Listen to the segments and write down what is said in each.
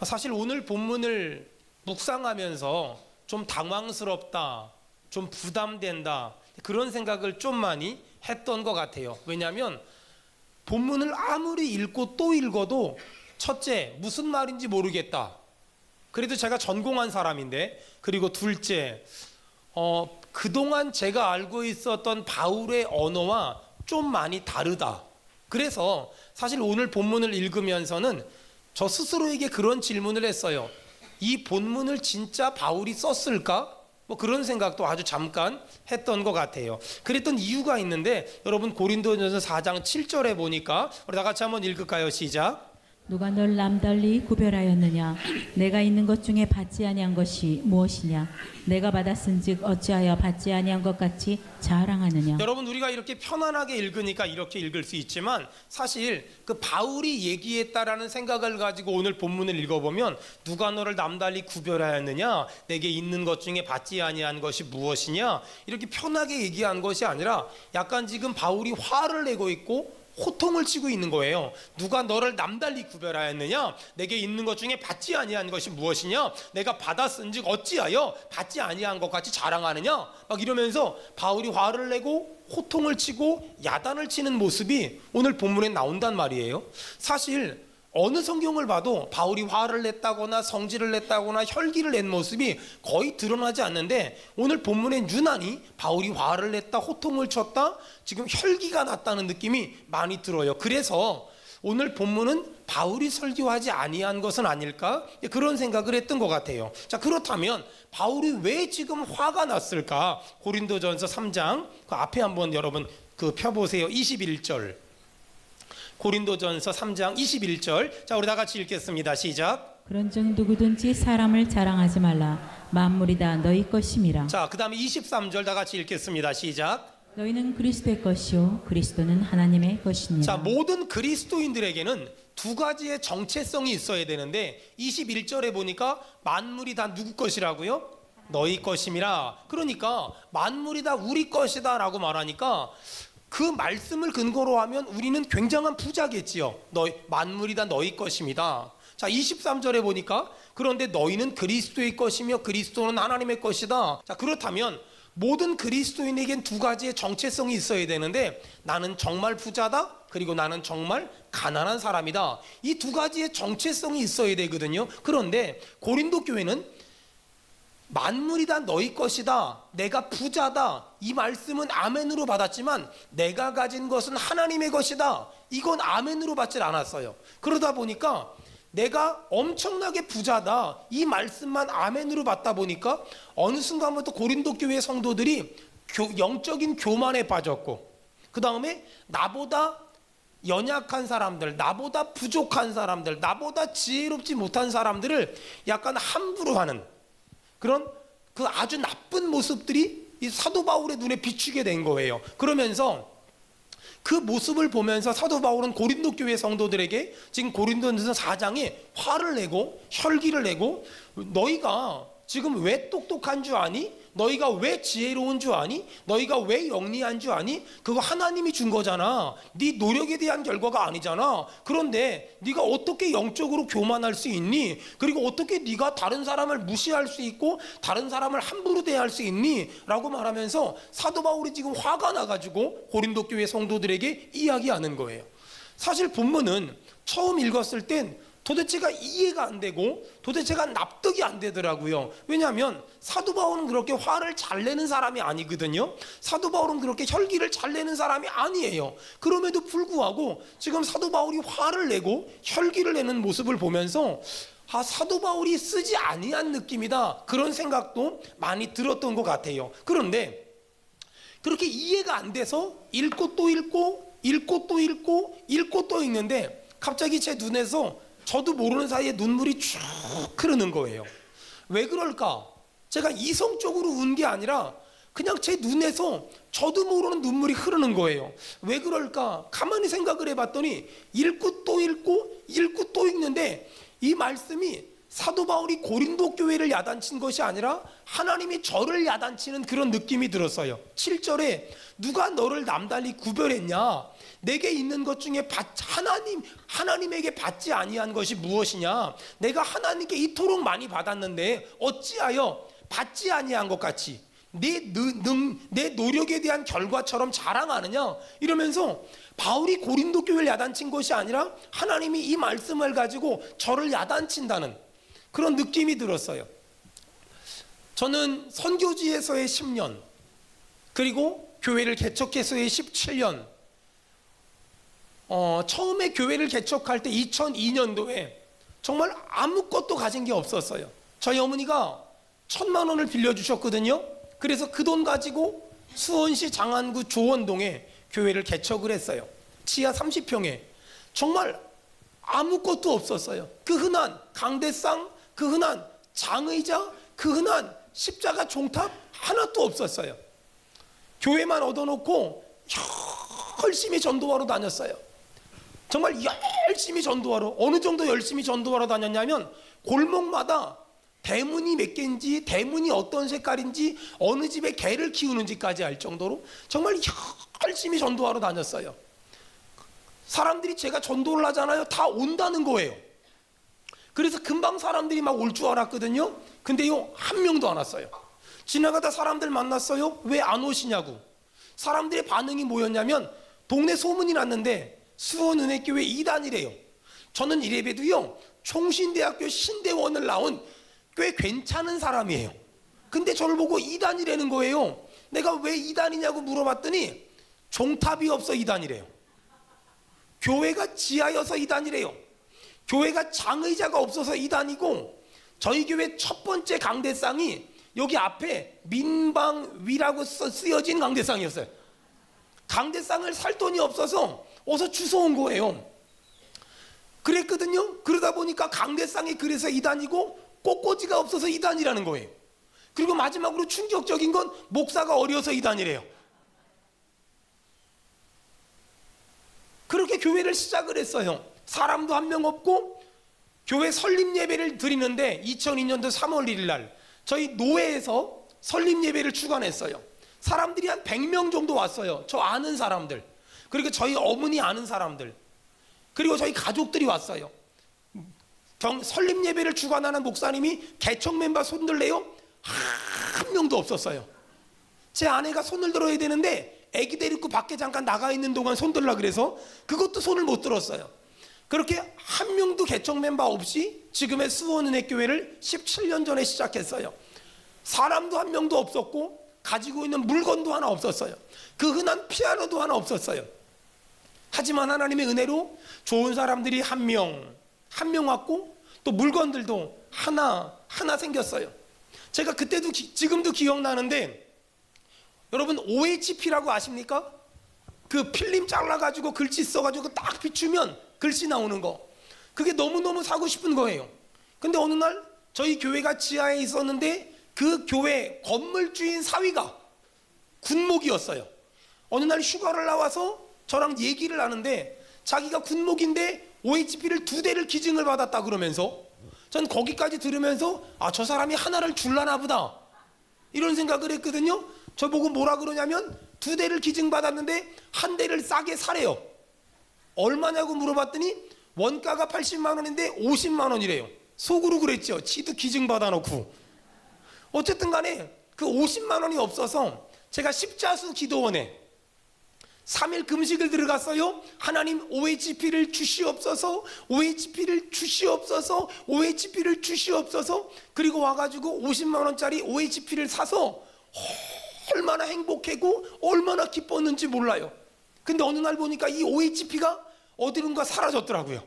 사실 오늘 본문을 묵상하면서 좀 당황스럽다, 좀 부담된다, 그런 생각을 좀 많이 했던 것 같아요. 왜냐하면 본문을 아무리 읽고 또 읽어도 첫째, 무슨 말인지 모르겠다. 그래도 제가 전공한 사람인데, 그리고 둘째, 그동안 제가 알고 있었던 바울의 언어와 좀 많이 다르다. 그래서 사실 오늘 본문을 읽으면서는 저 스스로에게 그런 질문을 했어요. 이 본문을 진짜 바울이 썼을까? 뭐 그런 생각도 아주 잠깐 했던 것 같아요. 그랬던 이유가 있는데, 여러분 고린도전서 4장 7절에 보니까 우리 다 같이 한번 읽을까요? 시작. 누가 널 남달리 구별하였느냐? 내가 있는 것 중에 받지 아니한 것이 무엇이냐? 내가 받았은즉 어찌하여 받지 아니한 것 같이 자랑하느냐? 여러분, 우리가 이렇게 편안하게 읽으니까 이렇게 읽을 수 있지만, 사실 그 바울이 얘기했다라는 생각을 가지고 오늘 본문을 읽어보면, 누가 너를 남달리 구별하였느냐? 내게 있는 것 중에 받지 아니한 것이 무엇이냐? 이렇게 편하게 얘기한 것이 아니라 약간 지금 바울이 화를 내고 있고 호통을 치고 있는 거예요. 누가 너를 남달리 구별하였느냐? 내게 있는 것 중에 받지 아니한 것이 무엇이냐? 내가 받았은즉 어찌하여 받지 아니한 것 같이 자랑하느냐? 막 이러면서 바울이 화를 내고 호통을 치고 야단을 치는 모습이 오늘 본문에 나온단 말이에요. 사실 어느 성경을 봐도 바울이 화를 냈다거나 성질을 냈다거나 혈기를 낸 모습이 거의 드러나지 않는데, 오늘 본문엔 유난히 바울이 화를 냈다, 호통을 쳤다, 지금 혈기가 났다는 느낌이 많이 들어요. 그래서 오늘 본문은 바울이 설교하지 아니한 것은 아닐까? 그런 생각을 했던 것 같아요. 자, 그렇다면 바울이 왜 지금 화가 났을까? 고린도전서 3장 그 앞에 한번 여러분 그 펴보세요. 21절. 고린도전서 3장 21절. 자, 우리 다 같이 읽겠습니다. 시작. 그런즉 누구든지 사람을 자랑하지 말라. 만물이 다 너희 것임이라. 자, 그 다음에 23절 다 같이 읽겠습니다. 시작. 너희는 그리스도의 것이요 그리스도는 하나님의 것이니라. 자, 모든 그리스도인들에게는 두 가지의 정체성이 있어야 되는데, 21절에 보니까 만물이 다 누구 것이라고요? 너희 것임이라. 그러니까 만물이 다 우리 것이다 라고 말하니까 그 말씀을 근거로 하면 우리는 굉장한 부자겠지요. 만물이 다 너희 것입니다. 자, 23절에 보니까 그런데 너희는 그리스도의 것이며 그리스도는 하나님의 것이다. 자, 그렇다면 모든 그리스도인에겐 두 가지의 정체성이 있어야 되는데, 나는 정말 부자다, 그리고 나는 정말 가난한 사람이다. 이 두 가지의 정체성이 있어야 되거든요. 그런데 고린도 교회는 만물이 다 너희 것이다, 내가 부자다, 이 말씀은 아멘으로 받았지만 내가 가진 것은 하나님의 것이다, 이건 아멘으로 받질 않았어요. 그러다 보니까 내가 엄청나게 부자다, 이 말씀만 아멘으로 받다 보니까 어느 순간부터 고린도 교회 성도들이 영적인 교만에 빠졌고, 그 다음에 나보다 연약한 사람들, 나보다 부족한 사람들, 나보다 지혜롭지 못한 사람들을 약간 함부로 하는 그런 그 아주 나쁜 모습들이 이 사도 바울의 눈에 비추게 된 거예요. 그러면서 그 모습을 보면서 사도 바울은 고린도 교회 성도들에게 지금 고린도전서 4장에 화를 내고 혈기를 내고, 너희가 지금 왜 똑똑한 줄 아니? 너희가 왜 지혜로운 줄 아니? 너희가 왜 영리한 줄 아니? 그거 하나님이 준 거잖아. 네 노력에 대한 결과가 아니잖아. 그런데 네가 어떻게 영적으로 교만할 수 있니? 그리고 어떻게 네가 다른 사람을 무시할 수 있고 다른 사람을 함부로 대할 수 있니? 라고 말하면서 사도 바울이 지금 화가 나가지고 고린도 교회 성도들에게 이야기하는 거예요. 사실 본문은 처음 읽었을 땐 도대체가 이해가 안 되고 도대체가 납득이 안 되더라고요. 왜냐하면 사도 바울은 그렇게 화를 잘 내는 사람이 아니거든요. 사도 바울은 그렇게 혈기를 잘 내는 사람이 아니에요. 그럼에도 불구하고 지금 사도 바울이 화를 내고 혈기를 내는 모습을 보면서 사도 바울이 쓰지 아니한 느낌이다, 그런 생각도 많이 들었던 것 같아요. 그런데 그렇게 이해가 안 돼서 읽고 또 읽고 읽고 또 읽고 읽고 또 읽는데, 갑자기 제 눈에서 저도 모르는 사이에 눈물이 쭉 흐르는 거예요. 왜 그럴까? 제가 이성적으로 운 게 아니라 그냥 제 눈에서 저도 모르는 눈물이 흐르는 거예요. 왜 그럴까? 가만히 생각을 해봤더니 읽고 또 읽고 읽고 또 읽는데 이 말씀이 사도 바울이 고린도 교회를 야단친 것이 아니라 하나님이 저를 야단치는 그런 느낌이 들었어요. 7절에 누가 너를 남달리 구별했냐? 내게 있는 것 중에 하나님에게 받지 아니한 것이 무엇이냐? 내가 하나님께 이토록 많이 받았는데 어찌하여 받지 아니한 것 같이 내 노력에 대한 결과처럼 자랑하느냐? 이러면서 바울이 고린도 교회를 야단친 것이 아니라 하나님이 이 말씀을 가지고 저를 야단친다는 그런 느낌이 들었어요. 저는 선교지에서의 10년, 그리고 교회를 개척해서의 17년, 처음에 교회를 개척할 때 2002년도에 정말 아무것도 가진 게 없었어요. 저희 어머니가 1,000만 원을 빌려주셨거든요. 그래서 그 돈 가지고 수원시 장안구 조원동에 교회를 개척을 했어요. 지하 30평에 정말 아무것도 없었어요. 그 흔한 강대상, 그 흔한 장의자, 그 흔한 십자가 종탑 하나도 없었어요. 교회만 얻어놓고 열심히 전도하러 다녔어요. 정말 열심히 전도하러, 어느 정도 열심히 전도하러 다녔냐면 골목마다 대문이 몇 개인지, 대문이 어떤 색깔인지, 어느 집에 개를 키우는지까지 알 정도로 정말 열심히 전도하러 다녔어요. 사람들이 제가 전도를 하잖아요. 다 온다는 거예요. 그래서 금방 사람들이 막 올 줄 알았거든요. 근데요, 한 명도 안 왔어요. 지나가다 사람들 만났어요. 왜 안 오시냐고. 사람들의 반응이 뭐였냐면 동네 소문이 났는데 수원은혜교회 2단이래요. 저는 이래봬도요, 총신대학교 신대원을 나온 꽤 괜찮은 사람이에요. 근데 저를 보고 2단이라는 거예요. 내가 왜 2단이냐고 물어봤더니 종탑이 없어 2단이래요. 교회가 지하여서 2단이래요. 교회가 장의자가 없어서 2단이고, 저희 교회 첫 번째 강대상이 여기 앞에 민방위라고 쓰여진 강대상이었어요. 강대상을 살 돈이 없어서 어서 주워온 거예요. 그랬거든요. 그러다 보니까 강대상이 그래서 2단이고 꽃꽂이가 없어서 2단이라는 거예요. 그리고 마지막으로 충격적인 건 목사가 어려서 2단이래요. 그렇게 교회를 시작을 했어요. 사람도 한 명 없고 교회 설립 예배를 드리는데 2002년도 3월 1일 날 저희 노회에서 설립 예배를 주관했어요. 사람들이 한 100명 정도 왔어요. 저 아는 사람들, 그리고 저희 어머니 아는 사람들, 그리고 저희 가족들이 왔어요. 설립 예배를 주관하는 목사님이 개척 멤버 손들래요? 한 명도 없었어요. 제 아내가 손을 들어야 되는데 애기 데리고 밖에 잠깐 나가 있는 동안 손 들라 그래서 그것도 손을 못 들었어요. 그렇게 한 명도 개척 멤버 없이 지금의 수원은혜교회를 17년 전에 시작했어요. 사람도 한 명도 없었고 가지고 있는 물건도 하나 없었어요. 그 흔한 피아노도 하나 없었어요. 하지만 하나님의 은혜로 좋은 사람들이 한 명 왔고 또 물건들도 하나 생겼어요. 제가 그때도 지금도 기억나는데, 여러분 OHP라고 아십니까? 그 필름 잘라가지고 글씨 써가지고 딱 비추면 글씨 나오는 거, 그게 너무너무 사고 싶은 거예요. 근데 어느 날 저희 교회가 지하에 있었는데 그 교회 건물주인 사위가 군목이었어요. 어느 날 휴가를 나와서 저랑 얘기를 하는데 자기가 군목인데 OHP를 2대를 기증을 받았다 그러면서, 전 거기까지 들으면서 저 사람이 하나를 줄라나 보다 이런 생각을 했거든요. 저보고 뭐라 그러냐면 2대를 기증받았는데 한 대를 싸게 사래요. 얼마냐고 물어봤더니 원가가 80만 원인데 50만 원이래요. 속으로 그랬죠. 지도 기증받아 놓고. 어쨌든 간에 그 50만 원이 없어서 제가 십자수 기도원에 3일 금식을 들어갔어요. 하나님 OHP를 주시옵소서, OHP를 주시옵소서, OHP를 주시옵소서. 그리고 와가지고 50만 원짜리 OHP를 사서 얼마나 행복하고 얼마나 기뻤는지 몰라요. 근데 어느 날 보니까 이 OHP가 어디론가 사라졌더라고요.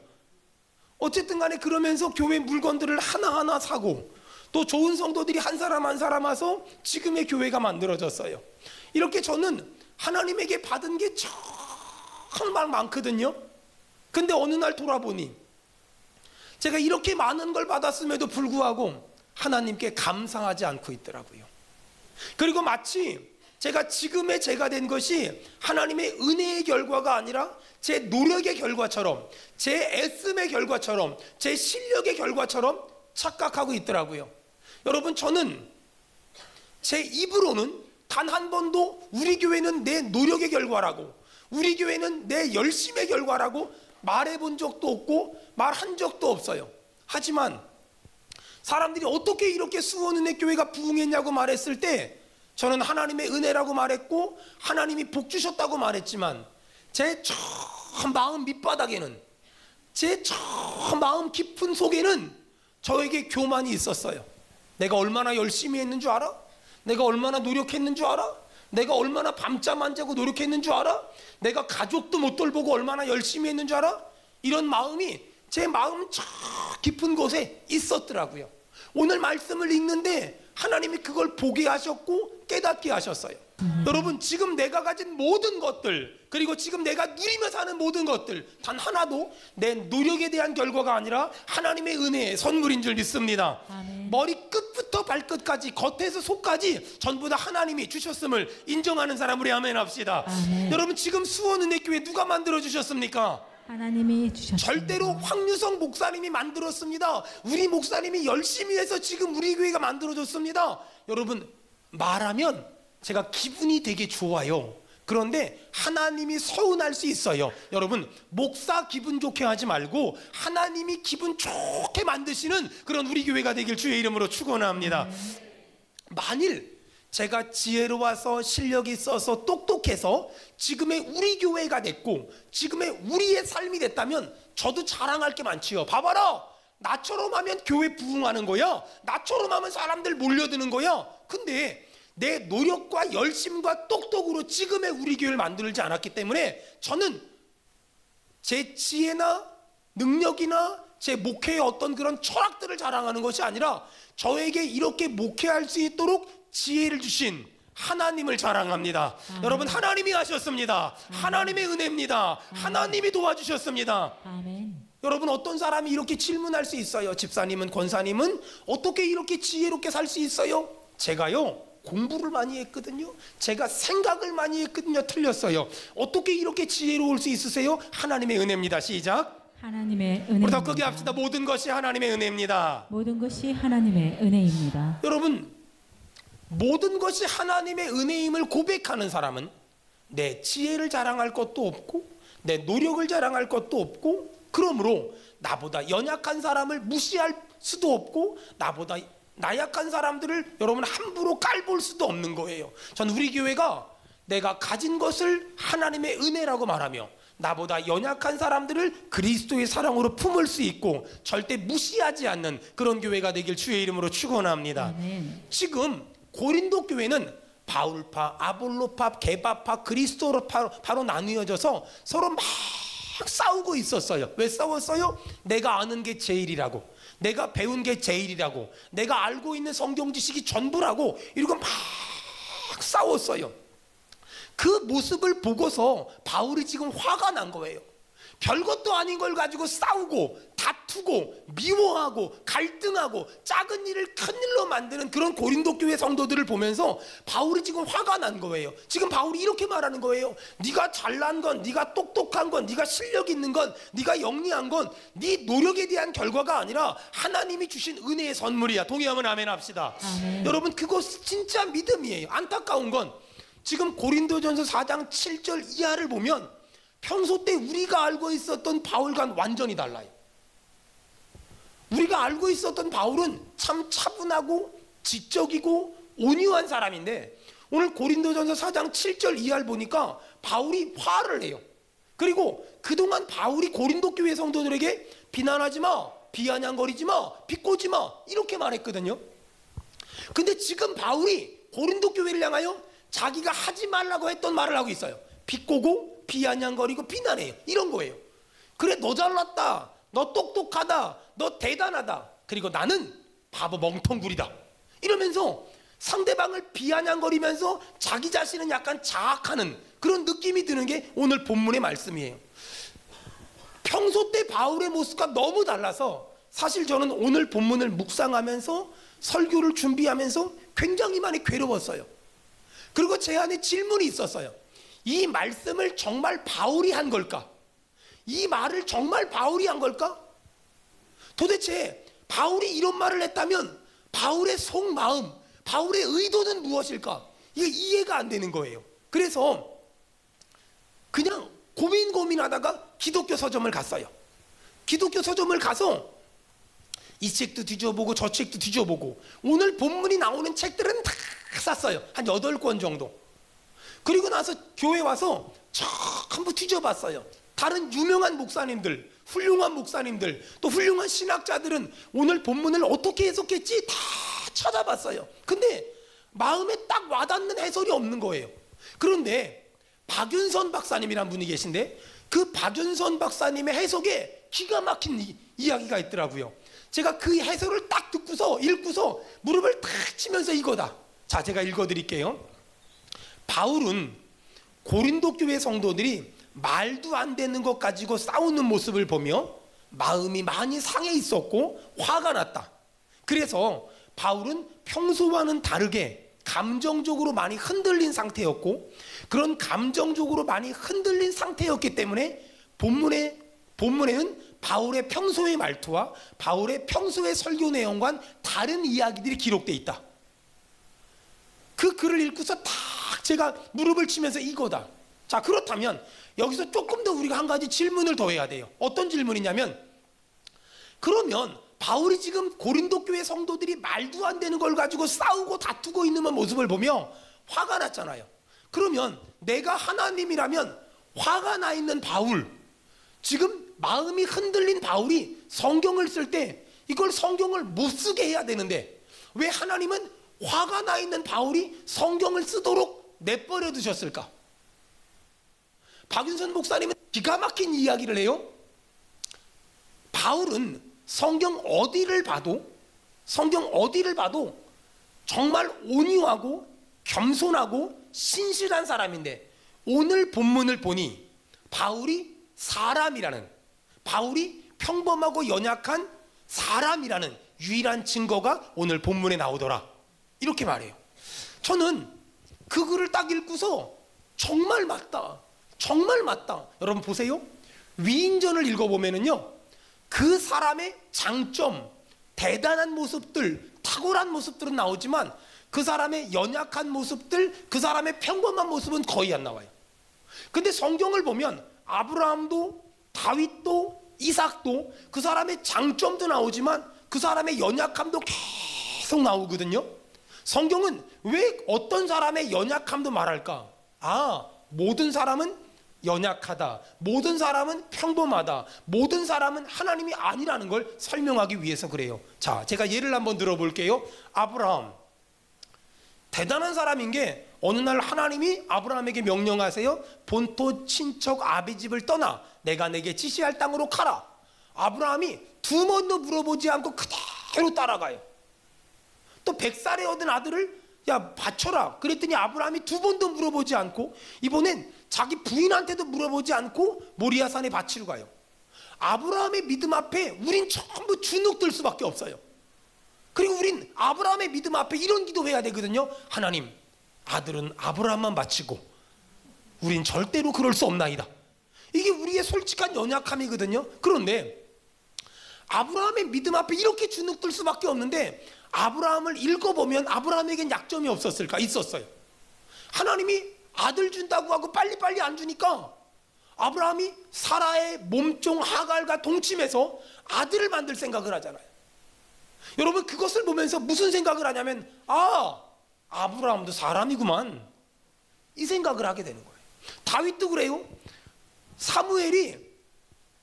어쨌든 간에 그러면서 교회 물건들을 하나하나 사고, 또 좋은 성도들이 한 사람 한 사람 와서 지금의 교회가 만들어졌어요. 이렇게 저는 하나님에게 받은 게 정말 많거든요. 근데 어느 날 돌아보니 제가 이렇게 많은 걸 받았음에도 불구하고 하나님께 감사하지 않고 있더라고요. 그리고 마치 제가 지금의 제가 된 것이 하나님의 은혜의 결과가 아니라 제 노력의 결과처럼, 제 애씀의 결과처럼, 제 실력의 결과처럼 착각하고 있더라고요. 여러분, 저는 제 입으로는 단 한 번도 우리 교회는 내 노력의 결과라고, 우리 교회는 내 열심의 결과라고 말해본 적도 없고 말한 적도 없어요. 하지만 사람들이 어떻게 이렇게 수원은혜교회가 부흥했냐고 말했을 때 저는 하나님의 은혜라고 말했고 하나님이 복 주셨다고 말했지만 제 저 마음 밑바닥에는, 제 저 마음 깊은 속에는 저에게 교만이 있었어요. 내가 얼마나 열심히 했는 줄 알아? 내가 얼마나 노력했는 줄 알아? 내가 얼마나 밤잠 안 자고 노력했는 줄 알아? 내가 가족도 못 돌보고 얼마나 열심히 했는 줄 알아? 이런 마음이 제 마음 저 깊은 곳에 있었더라고요. 오늘 말씀을 읽는데 하나님이 그걸 보게 하셨고 깨닫게 하셨어요. 여러분, 지금 내가 가진 모든 것들, 그리고 지금 내가 누리며 사는 모든 것들 단 하나도 내 노력에 대한 결과가 아니라 하나님의 은혜의 선물인 줄 믿습니다. 아멘. 머리 끝부터 발끝까지, 겉에서 속까지 전부 다 하나님이 주셨음을 인정하는 사람 우리 아멘 합시다. 아멘. 여러분, 지금 수원은혜교회 누가 만들어 주셨습니까? 하나님이 주셨습니다. 절대로 황유성 목사님이 만들었습니다. 우리 목사님이 열심히 해서 지금 우리 교회가 만들어졌습니다. 여러분, 말하면 제가 기분이 되게 좋아요. 그런데 하나님이 서운할 수 있어요. 여러분, 목사 기분 좋게 하지 말고 하나님이 기분 좋게 만드시는 그런 우리 교회가 되길 주의 이름으로 축원합니다. 만일 제가 지혜로워서 실력이 있어서 똑똑해서 지금의 우리 교회가 됐고 지금의 우리의 삶이 됐다면 저도 자랑할 게 많지요. 봐봐라, 나처럼 하면 교회 부흥하는 거야. 나처럼 하면 사람들 몰려드는 거야. 근데 내 노력과 열심과 똑똑으로 지금의 우리 교회를 만들지 않았기 때문에 저는 제 지혜나 능력이나 제 목회의 어떤 그런 철학들을 자랑하는 것이 아니라 저에게 이렇게 목회할 수 있도록 지혜를 주신 하나님을 자랑합니다. 여러분, 하나님이 하셨습니다. 하나님의 은혜입니다. 하나님이 도와주셨습니다. 아멘. 여러분, 어떤 사람이 이렇게 질문할 수 있어요. 집사님은, 권사님은 어떻게 이렇게 지혜롭게 살 수 있어요? 제가요, 공부를 많이 했거든요. 제가 생각을 많이 했거든요. 틀렸어요. 어떻게 이렇게 지혜로울 수 있으세요? 하나님의 은혜입니다. 시작. 하나님의 은혜입니다. 우리 더 크게 합시다. 모든 것이 하나님의 은혜입니다. 모든 것이 하나님의 은혜입니다. 여러분, 모든 것이 하나님의 은혜임을 고백하는 사람은 내 지혜를 자랑할 것도 없고 내 노력을 자랑할 것도 없고, 그러므로 나보다 연약한 사람을 무시할 수도 없고 나보다 나약한 사람들을 여러분 함부로 깔볼 수도 없는 거예요. 전 우리 교회가 내가 가진 것을 하나님의 은혜라고 말하며 나보다 연약한 사람들을 그리스도의 사랑으로 품을 수 있고 절대 무시하지 않는 그런 교회가 되길 주의 이름으로 축원합니다. 아멘. 지금 고린도 교회는 바울파, 아볼로파, 게바파, 그리스도파로 나뉘어져서 서로 막 싸우고 있었어요. 왜 싸웠어요? 내가 아는 게 제일이라고, 내가 배운 게 제일이라고, 내가 알고 있는 성경 지식이 전부라고 이러고 막 싸웠어요. 그 모습을 보고서 바울이 지금 화가 난 거예요. 별것도 아닌 걸 가지고 싸우고 다투고 미워하고 갈등하고 작은 일을 큰 일로 만드는 그런 고린도 교회 성도들을 보면서 바울이 지금 화가 난 거예요. 지금 바울이 이렇게 말하는 거예요. 네가 잘난 건, 네가 똑똑한 건, 네가 실력 있는 건, 네가 영리한 건 네 노력에 대한 결과가 아니라 하나님이 주신 은혜의 선물이야. 동의하면 아멘 합시다. 아멘. 여러분, 그거 진짜 믿음이에요. 안타까운 건 지금 고린도전서 4장 7절 이하를 보면 평소 때 우리가 알고 있었던 바울과는 완전히 달라요. 우리가 알고 있었던 바울은 참 차분하고 지적이고 온유한 사람인데 오늘 고린도전서 4장 7절 이하를 보니까 바울이 화를 내요. 그리고 그동안 바울이 고린도 교회 성도들에게 비난하지 마, 비아냥거리지 마, 비꼬지 마 이렇게 말했거든요. 근데 지금 바울이 고린도 교회를 향하여 자기가 하지 말라고 했던 말을 하고 있어요. 비꼬고 비아냥거리고 비난해요. 이런 거예요. 그래, 너 잘났다, 너 똑똑하다, 너 대단하다, 그리고 나는 바보 멍텅구리다 이러면서 상대방을 비아냥거리면서 자기 자신은 약간 자학하는 그런 느낌이 드는 게 오늘 본문의 말씀이에요. 평소 때 바울의 모습과 너무 달라서 사실 저는 오늘 본문을 묵상하면서 설교를 준비하면서 굉장히 많이 괴로웠어요. 그리고 제 안에 질문이 있었어요. 이 말씀을 정말 바울이 한 걸까? 이 말을 정말 바울이 한 걸까? 도대체 바울이 이런 말을 했다면 바울의 속마음, 바울의 의도는 무엇일까? 이게 이해가 안 되는 거예요. 그래서 그냥 고민하다가 기독교 서점을 갔어요. 기독교 서점을 가서 이 책도 뒤져보고 저 책도 뒤져보고 오늘 본문이 나오는 책들은 다 샀어요. 한 8권 정도. 그리고 나서 교회 와서 전부 뒤져봤어요. 다른 유명한 목사님들, 훌륭한 목사님들, 또 훌륭한 신학자들은 오늘 본문을 어떻게 해석했지 다 찾아봤어요. 근데 마음에 딱 와닿는 해설이 없는 거예요. 그런데 박윤선 박사님이란 분이 계신데 그 박윤선 박사님의 해석에 기가 막힌 이야기가 있더라고요. 제가 그 해설을 딱 듣고서 읽고서 무릎을 탁 치면서 이거다. 자, 제가 읽어드릴게요. 바울은 고린도 교회 성도들이 말도 안 되는 것 가지고 싸우는 모습을 보며 마음이 많이 상해 있었고 화가 났다. 그래서 바울은 평소와는 다르게 감정적으로 많이 흔들린 상태였고, 그런 감정적으로 많이 흔들린 상태였기 때문에 본문에는 바울의 평소의 말투와 바울의 평소의 설교 내용과는 다른 이야기들이 기록되어 있다. 그 글을 읽고서 딱 제가 무릎을 치면서 이거다. 자, 그렇다면 여기서 조금 더 우리가 한 가지 질문을 더 해야 돼요. 어떤 질문이냐면, 그러면 바울이 지금 고린도 교회 성도들이 말도 안 되는 걸 가지고 싸우고 다투고 있는 모습을 보며 화가 났잖아요. 그러면 내가 하나님이라면 화가 나 있는 바울, 지금 마음이 흔들린 바울이 성경을 쓸 때 이걸 성경을 못 쓰게 해야 되는데 왜 하나님은 화가 나 있는 바울이 성경을 쓰도록 내버려 두셨을까? 박윤선 목사님은 기가 막힌 이야기를 해요. 바울은 성경 어디를 봐도 정말 온유하고 겸손하고 신실한 사람인데 오늘 본문을 보니 바울이 평범하고 연약한 사람이라는 유일한 증거가 오늘 본문에 나오더라. 이렇게 말해요. 저는 그 글을 딱 읽고서 정말 맞다. 여러분 보세요. 위인전을 읽어보면은요, 그 사람의 장점, 대단한 모습들, 탁월한 모습들은 나오지만 그 사람의 연약한 모습들, 그 사람의 평범한 모습은 거의 안 나와요. 근데 성경을 보면 아브라함도 다윗도 이삭도 그 사람의 장점도 나오지만 그 사람의 연약함도 계속 나오거든요. 성경은 왜 어떤 사람의 연약함도 말할까? 모든 사람은 연약하다, 모든 사람은 평범하다, 모든 사람은 하나님이 아니라는 걸 설명하기 위해서 그래요. 자, 제가 예를 한번 들어볼게요. 아브라함, 대단한 사람인 게 어느 날 하나님이 아브라함에게 명령하세요. 본토 친척 아비 집을 떠나 내가 내게 지시할 땅으로 가라. 아브라함이 두 번도 물어보지 않고 그대로 따라가요. 또 100살에 얻은 아들을 바쳐라 그랬더니 아브라함이 두 번도 물어보지 않고 이번엔 자기 부인한테도 물어보지 않고 모리아산에 바치러 가요. 아브라함의 믿음 앞에 우린 전부 주눅들 수밖에 없어요. 그리고 우린 아브라함의 믿음 앞에 이런 기도해야 되거든요. 하나님, 아들은 아브라함만 바치고 우린 절대로 그럴 수 없나이다. 이게 우리의 솔직한 연약함이거든요. 그런데 아브라함의 믿음 앞에 이렇게 주눅들 수밖에 없는데 아브라함을 읽어보면 아브라함에겐 약점이 없었을까? 있었어요. 하나님이 아들 준다고 하고 빨리빨리 안 주니까 아브라함이 사라의 몸종 하갈과 동침해서 아들을 만들 생각을 하잖아요. 여러분, 그것을 보면서 무슨 생각을 하냐면 아브라함도 사람이구만, 이 생각을 하게 되는 거예요. 다윗도 그래요. 사무엘이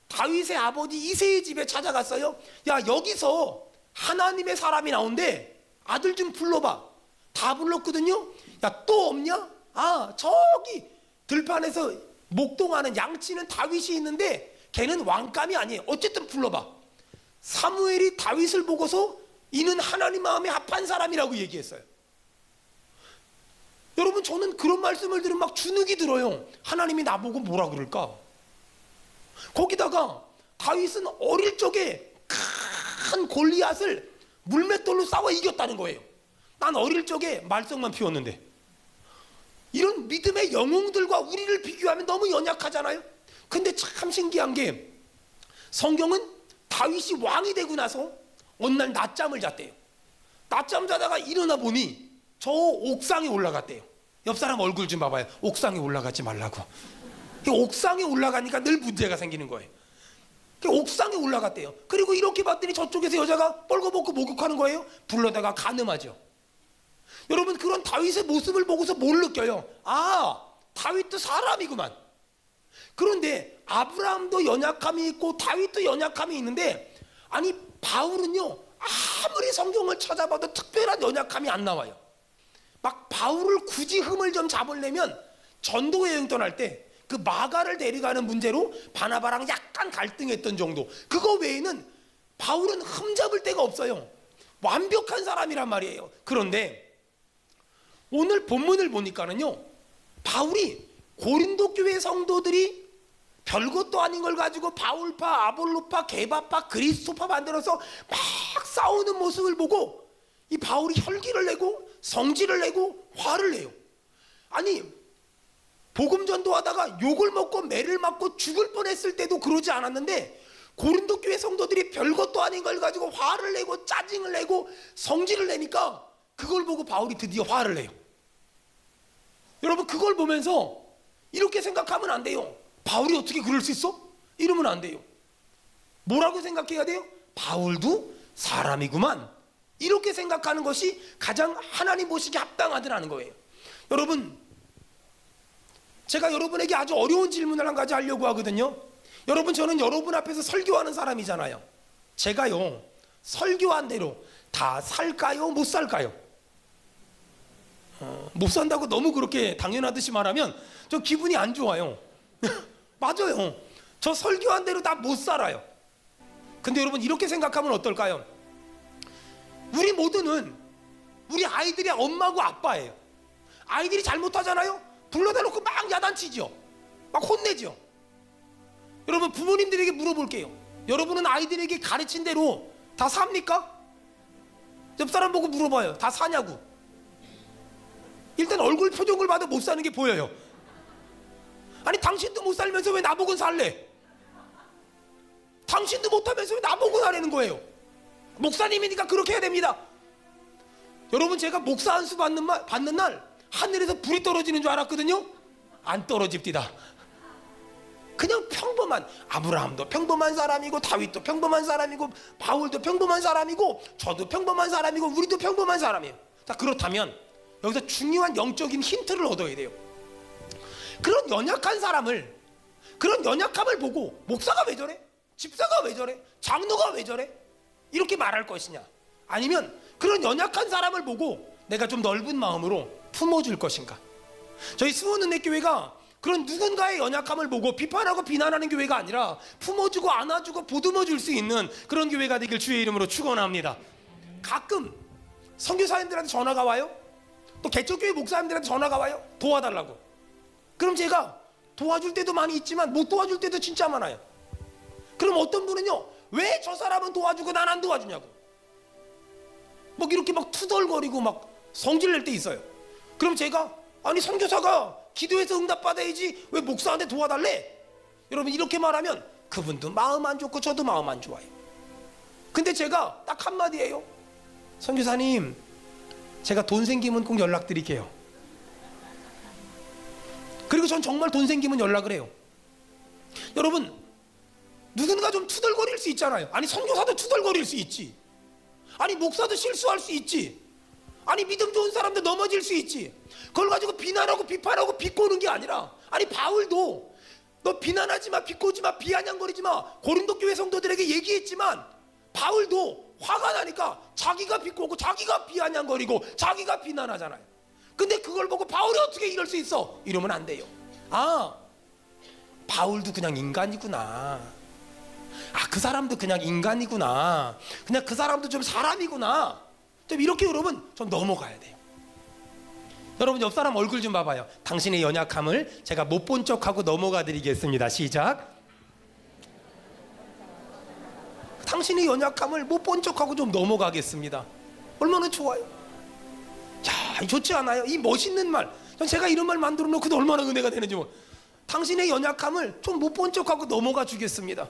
다윗의 아버지 이새의 집에 찾아갔어요. 여기서 하나님의 사람이 나온대, 아들 좀 불러봐. 다 불렀거든요. 또 없냐? 저기 들판에서 목동하는 양치는 다윗이 있는데 걔는 왕감이 아니에요. 어쨌든 불러봐. 사무엘이 다윗을 보고서 이는 하나님 마음에 합한 사람이라고 얘기했어요. 여러분, 저는 그런 말씀을 들으면 막 주눅이 들어요. 하나님이 나보고 뭐라 그럴까? 거기다가 다윗은 어릴 적에 큰 골리앗을 물맷돌로 싸워 이겼다는 거예요. 난 어릴 적에 말썽만 피웠는데. 이런 믿음의 영웅들과 우리를 비교하면 너무 연약하잖아요. 근데 참 신기한 게 성경은 다윗이 왕이 되고 나서 어느 날 낮잠을 잤대요. 낮잠 자다가 일어나 보니 저 옥상에 올라갔대요. 옆 사람 얼굴 좀 봐봐요. 옥상에 올라가지 말라고. 옥상에 올라가니까 늘 문제가 생기는 거예요. 옥상에 올라갔대요. 그리고 이렇게 봤더니 저쪽에서 여자가 뻘거벗고 목욕하는 거예요. 불러다가 간음하죠. 여러분, 그런 다윗의 모습을 보고서 뭘 느껴요? 아, 다윗도 사람이구만. 그런데 아브라함도 연약함이 있고 다윗도 연약함이 있는데, 아니 바울은요, 아무리 성경을 찾아봐도 특별한 연약함이 안 나와요. 막 바울을 굳이 흠을 좀 잡으려면 전도 여행 떠날 때 그 마가를 데려가는 문제로 바나바랑 약간 갈등했던 정도, 그거 외에는 바울은 흠 잡을 데가 없어요. 완벽한 사람이란 말이에요. 그런데 오늘 본문을 보니까는요, 바울이 고린도 교회 성도들이 별것도 아닌 걸 가지고 바울파, 아볼로파, 게바파, 그리스도파 만들어서 막 싸우는 모습을 보고 이 바울이 혈기를 내고 성질을 내고 화를 내요. 아니 복음 전도하다가 욕을 먹고 매를 맞고 죽을 뻔했을 때도 그러지 않았는데, 고린도 교회 성도들이 별것도 아닌 걸 가지고 화를 내고 짜증을 내고 성질을 내니까 그걸 보고 바울이 드디어 화를 내요. 여러분, 그걸 보면서 이렇게 생각하면 안 돼요. 바울이 어떻게 그럴 수 있어? 이러면 안 돼요. 뭐라고 생각해야 돼요? 바울도 사람이구만. 이렇게 생각하는 것이 가장 하나님 보시기에 합당하더라는 거예요. 여러분, 제가 여러분에게 아주 어려운 질문을 한 가지 하려고 하거든요. 여러분, 저는 여러분 앞에서 설교하는 사람이잖아요. 제가요, 설교한 대로 다 살까요? 못 살까요? 못 산다고 너무 그렇게 당연하듯이 말하면 저 기분이 안 좋아요. 맞아요. 저 설교한 대로 다 못 살아요. 근데 여러분, 이렇게 생각하면 어떨까요? 우리 모두는 우리 아이들의 엄마고 아빠예요. 아이들이 잘못하잖아요? 불러다 놓고 막 야단치죠. 막 혼내죠. 여러분, 부모님들에게 물어볼게요. 여러분은 아이들에게 가르친 대로 다 삽니까? 옆 사람 보고 물어봐요. 다 사냐고. 일단 얼굴 표정을 봐도 못 사는 게 보여요. 아니, 당신도 못 살면서 왜 나보고 살래? 당신도 못하면서 왜 나보고 하라는 거예요? 목사님이니까 그렇게 해야 됩니다. 여러분, 제가 목사 안수 받는 날 하늘에서 불이 떨어지는 줄 알았거든요. 안 떨어집디다. 그냥 평범한, 아브라함도 평범한 사람이고 다윗도 평범한 사람이고 바울도 평범한 사람이고 저도 평범한 사람이고 우리도 평범한 사람이에요. 자, 그렇다면 여기서 중요한 영적인 힌트를 얻어야 돼요. 그런 연약한 사람을, 그런 연약함을 보고 목사가 왜 저래? 집사가 왜 저래? 장로가 왜 저래? 이렇게 말할 것이냐, 아니면 그런 연약한 사람을 보고 내가 좀 넓은 마음으로 품어줄 것인가? 저희 수원은혜교회가 그런 누군가의 연약함을 보고 비판하고 비난하는 교회가 아니라 품어주고 안아주고 보듬어줄 수 있는 그런 교회가 되길 주의 이름으로 축원합니다. 가끔 선교사님들한테 전화가 와요. 또 개척교회 목사님들한테 전화가 와요. 도와달라고. 그럼 제가 도와줄 때도 많이 있지만 못 도와줄 때도 진짜 많아요. 그럼 어떤 분은요, 왜 저 사람은 도와주고 난 안 도와주냐고 막 이렇게 막 투덜거리고 막 성질 낼 때 있어요. 그럼 제가, 아니 선교사가 기도해서 응답받아야지 왜 목사한테 도와달래? 여러분, 이렇게 말하면 그분도 마음 안 좋고 저도 마음 안 좋아요. 근데 제가 딱 한마디예요. 선교사님, 제가 돈 생기면 꼭 연락드릴게요. 그리고 전 정말 돈 생기면 연락을 해요. 여러분, 누군가 좀 투덜거릴 수 있잖아요. 아니 선교사도 투덜거릴 수 있지. 아니 목사도 실수할 수 있지. 아니 믿음 좋은 사람도 넘어질 수 있지. 그걸 가지고 비난하고 비판하고 비꼬는 게 아니라, 아니 바울도 너 비난하지 마, 비꼬지 마, 비아냥거리지 마, 고린도 교회 성도들에게 얘기했지만 바울도 화가 나니까 자기가 비꼬고 자기가 비아냥거리고 자기가 비난하잖아요. 근데 그걸 보고 바울이 어떻게 이럴 수 있어? 이러면 안 돼요. 아, 바울도 그냥 인간이구나. 아, 그 사람도 그냥 인간이구나. 그냥 그 사람도 좀 사람이구나. 좀 이렇게 여러분 좀 넘어가야 돼요. 여러분, 옆 사람 얼굴 좀 봐봐요. 당신의 연약함을 제가 못 본 척하고 넘어가 드리겠습니다. 시작. 당신의 연약함을 못 본 척하고 좀 넘어가겠습니다. 얼마나 좋아요. 야, 좋지 않아요? 이 멋있는 말. 제가 이런 말 만들어 놓고도 얼마나 은혜가 되는지. 당신의 연약함을 좀 못 본 척하고 넘어가 주겠습니다.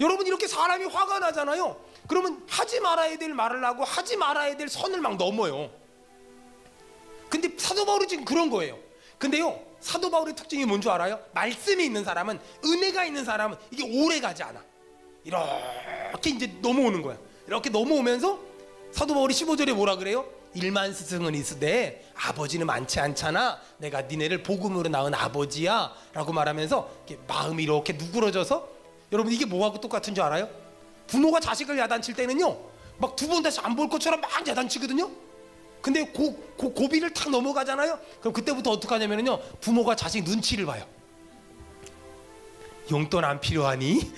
여러분, 이렇게 사람이 화가 나잖아요. 그러면 하지 말아야 될 말을 하고 하지 말아야 될 선을 막 넘어요. 근데 사도 바울이 지금 그런 거예요. 근데요, 사도 바울의 특징이 뭔 줄 알아요? 말씀이 있는 사람은, 은혜가 있는 사람은 이게 오래 가지 않아. 이렇게 이제 넘어오는 거야. 이렇게 넘어오면서 사도 바울이 15절에 뭐라 그래요? 일만 스승은 있으되 아버지는 많지 않잖아. 내가 니네를 복음으로 낳은 아버지야 라고 말하면서 이렇게 마음이 이렇게 누그러져서, 여러분 이게 뭐하고 똑같은 줄 알아요? 부모가 자식을 야단칠 때는요, 막 두 번 다시 안 볼 것처럼 막 야단치거든요. 근데 고비를 탁 넘어가잖아요. 그럼 그때부터 어떻게 하냐면요, 부모가 자식 눈치를 봐요. 용돈 안 필요하니?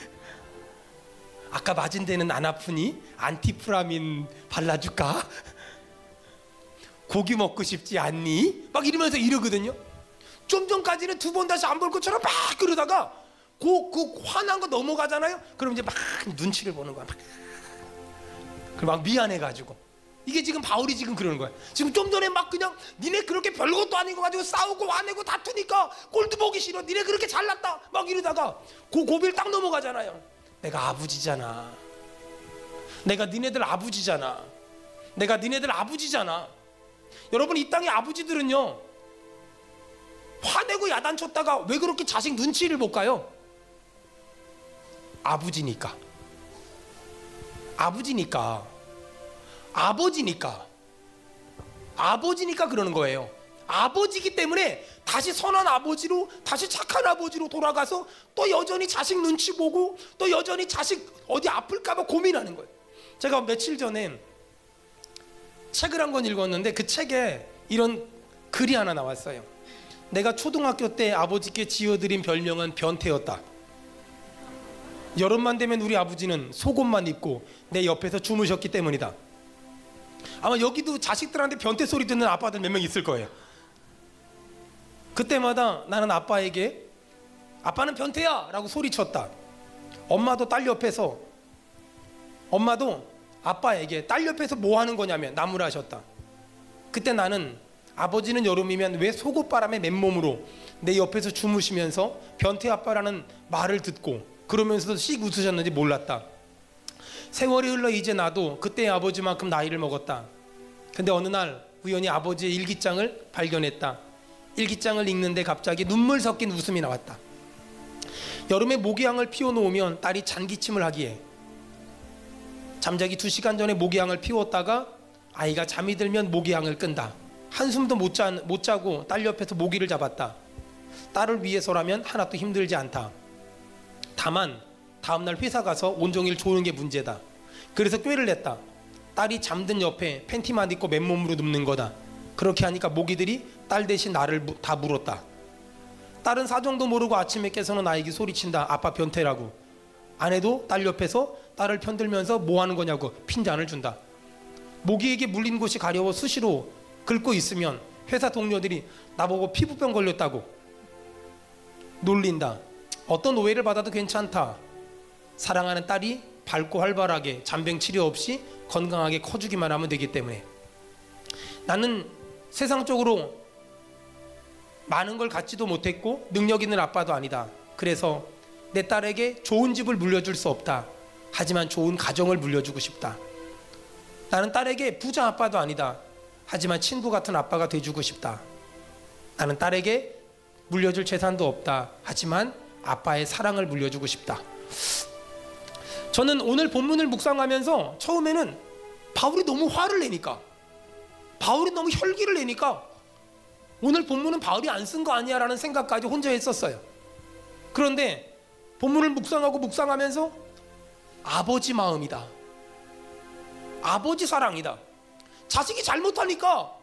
아까 맞은 데는 안 아프니? 안티프라민 발라줄까? 고기 먹고 싶지 않니? 막 이러면서 이러거든요. 좀 전까지는 두 번 다시 안 볼 것처럼 막 그러다가 그 화난 거 넘어가잖아요. 그럼 이제 막 눈치를 보는 거야. 그럼 막 미안해가지고. 이게 지금 바울이 지금 그러는 거야. 지금 좀 전에 막 그냥 니네 그렇게 별것도 아닌 거 가지고 싸우고 화내고 다투니까 꼴도 보기 싫어. 니네 그렇게 잘났다 막 이러다가 그 고비를 딱 넘어가잖아요. 내가 아버지잖아. 내가 니네들 아버지잖아. 내가 니네들 아버지잖아. 여러분, 이 땅의 아버지들은요, 화내고 야단쳤다가 왜 그렇게 자식 눈치를 볼까요? 아버지니까. 아버지니까. 아버지니까. 아버지니까 그러는 거예요. 아버지기 때문에 다시 선한 아버지로, 다시 착한 아버지로 돌아가서 또 여전히 자식 눈치 보고 또 여전히 자식 어디 아플까 봐 고민하는 거예요. 제가 며칠 전에 책을 한 권 읽었는데 그 책에 이런 글이 하나 나왔어요. 내가 초등학교 때 아버지께 지어드린 별명은 변태였다. 여름만 되면 우리 아버지는 속옷만 입고 내 옆에서 주무셨기 때문이다. 아마 여기도 자식들한테 변태 소리 듣는 아빠들 몇 명 있을 거예요. 그때마다 나는 아빠에게 아빠는 변태야 라고 소리쳤다. 엄마도 딸 옆에서, 엄마도 아빠에게 딸 옆에서 뭐 하는 거냐면 나무라셨다. 그때 나는 아버지는 여름이면 왜 속옷바람에 맨몸으로 내 옆에서 주무시면서 변태 아빠라는 말을 듣고 그러면서도 씩 웃으셨는지 몰랐다. 세월이 흘러 이제 나도 그때의 아버지만큼 나이를 먹었다. 근데 어느 날 우연히 아버지의 일기장을 발견했다. 일기장을 읽는데 갑자기 눈물 섞인 웃음이 나왔다. 여름에 모기향을 피워놓으면 딸이 잔기침을 하기에 잠자기 2시간 전에 모기향을 피웠다가 아이가 잠이 들면 모기향을 끈다. 한숨도 못 자고 딸 옆에서 모기를 잡았다. 딸을 위해서라면 하나도 힘들지 않다. 다만 다음날 회사 가서 온종일 조는 게 문제다. 그래서 꾀를 냈다. 딸이 잠든 옆에 팬티만 입고 맨몸으로 눕는 거다. 그렇게 하니까 모기들이 딸 대신 나를 다 물었다. 딸은 사정도 모르고 아침에 깨서는 나에게 소리친다. 아빠 변태라고. 아내도 딸 옆에서 딸을 편들면서 뭐 하는 거냐고 핀잔을 준다. 모기에게 물린 곳이 가려워 수시로 긁고 있으면 회사 동료들이 나보고 피부병 걸렸다고 놀린다. 어떤 오해를 받아도 괜찮다. 사랑하는 딸이 밝고 활발하게 잔병 치료 없이 건강하게 커주기만 하면 되기 때문에. 나는 세상적으로 많은 걸 갖지도 못했고 능력 있는 아빠도 아니다. 그래서 내 딸에게 좋은 집을 물려줄 수 없다. 하지만 좋은 가정을 물려주고 싶다. 나는 딸에게 부자 아빠도 아니다. 하지만 친구 같은 아빠가 돼주고 싶다. 나는 딸에게 물려줄 재산도 없다. 하지만 아빠의 사랑을 물려주고 싶다. 저는 오늘 본문을 묵상하면서 처음에는 바울이 너무 화를 내니까, 바울이 너무 혈기를 내니까 오늘 본문은 바울이 안 쓴 거 아니야 라는 생각까지 혼자 했었어요. 그런데 본문을 묵상하면서 아버지 마음이다, 아버지 사랑이다. 자식이 잘못하니까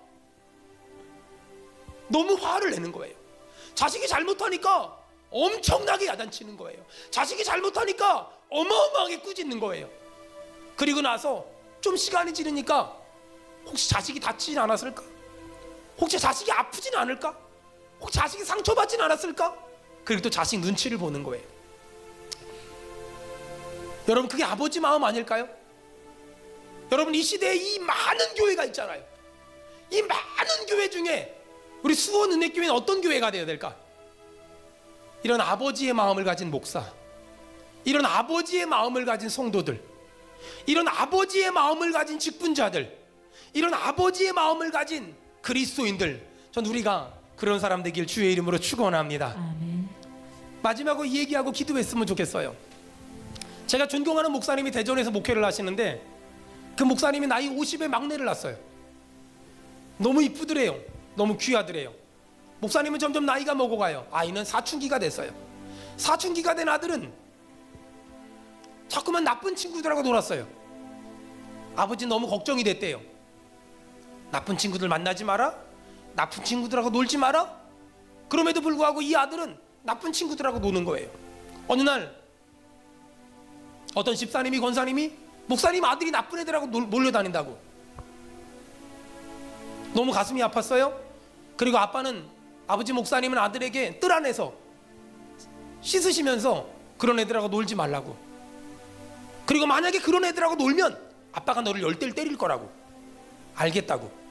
너무 화를 내는 거예요. 자식이 잘못하니까 엄청나게 야단치는 거예요. 자식이 잘못하니까 어마어마하게 꾸짖는 거예요. 그리고 나서 좀 시간이 지르니까 혹시 자식이 다치진 않았을까? 혹시 자식이 아프진 않을까? 혹시 자식이 상처받진 않았을까? 그리고 또 자식 눈치를 보는 거예요. 여러분, 그게 아버지 마음 아닐까요? 여러분, 이 시대에 이 많은 교회가 있잖아요. 이 많은 교회 중에 우리 수원은혜교회는 어떤 교회가 되어야 될까? 이런 아버지의 마음을 가진 목사, 이런 아버지의 마음을 가진 성도들, 이런 아버지의 마음을 가진 직분자들, 이런 아버지의 마음을 가진 그리스도인들, 전 우리가 그런 사람 되길 주의 이름으로 축원합니다. 아멘. 마지막으로 이 얘기하고 기도했으면 좋겠어요. 제가 존경하는 목사님이 대전에서 목회를 하시는데 그 목사님이 나이 50에 막내를 낳았어요. 너무 이쁘더래요. 너무 귀하더래요. 목사님은 점점 나이가 먹어가요. 아이는 사춘기가 됐어요. 사춘기가 된 아들은 자꾸만 나쁜 친구들하고 놀았어요. 아버지 너무 걱정이 됐대요. 나쁜 친구들 만나지 마라, 나쁜 친구들하고 놀지 마라. 그럼에도 불구하고 이 아들은 나쁜 친구들하고 노는 거예요. 어느 날 어떤 집사님이, 권사님이 목사님 아들이 나쁜 애들하고 몰려다닌다고. 너무 가슴이 아팠어요. 그리고 아버지 목사님은 아들에게 뜰 안에서 씻으시면서 그런 애들하고 놀지 말라고. 그리고 만약에 그런 애들하고 놀면 아빠가 너를 10대를 때릴 거라고. 알겠다고.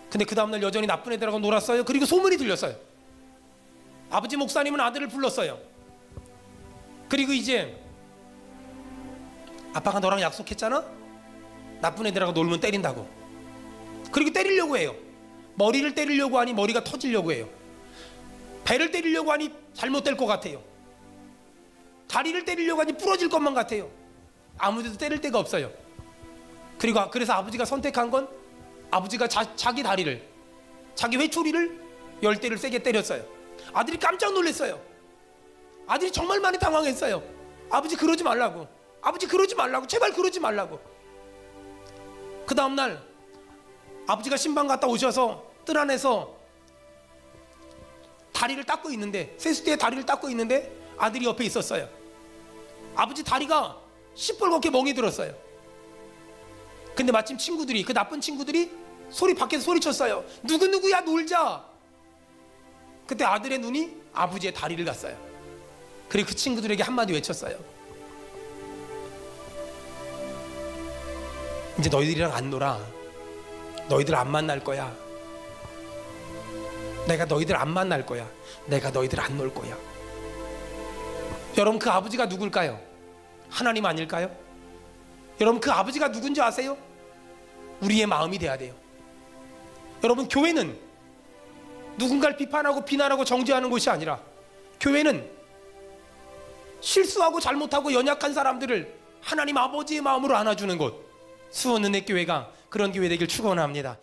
근데 그 다음날 여전히 나쁜 애들하고 놀았어요. 그리고 소문이 들렸어요. 아버지 목사님은 아들을 불렀어요. 그리고 이제 아빠가 너랑 약속했잖아? 나쁜 애들하고 놀면 때린다고. 그리고 때리려고 해요. 머리를 때리려고 하니 머리가 터지려고 해요. 배를 때리려고 하니 잘못될 것 같아요. 다리를 때리려고 하니 부러질 것만 같아요. 아무데도 때릴 데가 없어요. 그래서 아버지가 선택한 건 아버지가 자기 다리를, 자기 회초리를 10대를 세게 때렸어요. 아들이 깜짝 놀랐어요. 아들이 정말 많이 당황했어요. 아버지 그러지 말라고. 아버지 그러지 말라고. 제발 그러지 말라고. 그 다음날 아버지가 신방 갔다 오셔서 뜰 안에서 다리를 닦고 있는데, 세수대에 다리를 닦고 있는데 아들이 옆에 있었어요. 아버지 다리가 시뻘겋게 멍이 들었어요. 근데 마침 친구들이, 그 나쁜 친구들이 밖에서 소리쳤어요. 누구누구야 놀자. 그때 아들의 눈이 아버지의 다리를 갔어요. 그리고 그 친구들에게 한마디 외쳤어요. 이제 너희들이랑 안 놀아. 너희들 안 만날 거야. 내가 너희들 안 만날 거야. 내가 너희들 안 놀 거야. 여러분, 그 아버지가 누굴까요? 하나님 아닐까요? 여러분, 그 아버지가 누군지 아세요? 우리의 마음이 돼야 돼요. 여러분, 교회는 누군가를 비판하고 비난하고 정죄하는 곳이 아니라, 교회는 실수하고 잘못하고 연약한 사람들을 하나님 아버지의 마음으로 안아주는 곳, 수원은혜교회가 그런 교회 되길 축원합니다.